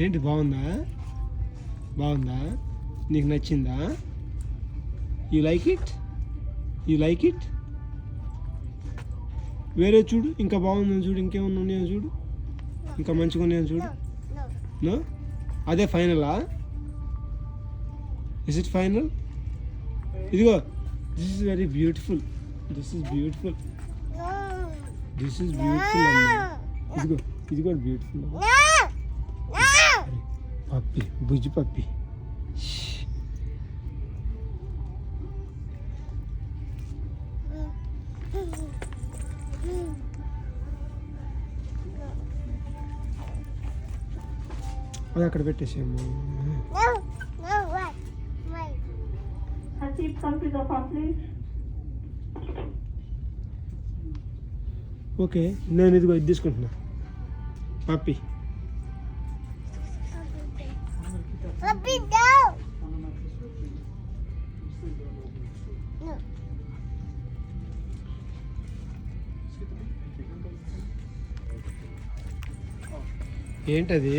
ఏంటి బాగుందా? బాగుందా? నీకు నచ్చిందా? You like it? You like it? వేరే చూడు, ఇంకా బాగుందని చూడు, ఇంకేమన్నా ఉన్నాయో చూడు, ఇంకా మంచిగా ఉన్నాయో చూడు. నో, అదే ఫైనలా? Is it final? ఇదిగో, this is very beautiful. This is beautiful. This is beautiful అమ్మా. ఇదిగో, ఇది కూడా బ్యూటిఫుల్. పప్పి, బుజ్జి పప్పి. అది అక్కడ పెట్టేసాము. ఓకే, నేను ఇదిగో ఇది తీసుకుంటున్నా పప్పి. ఏంటది?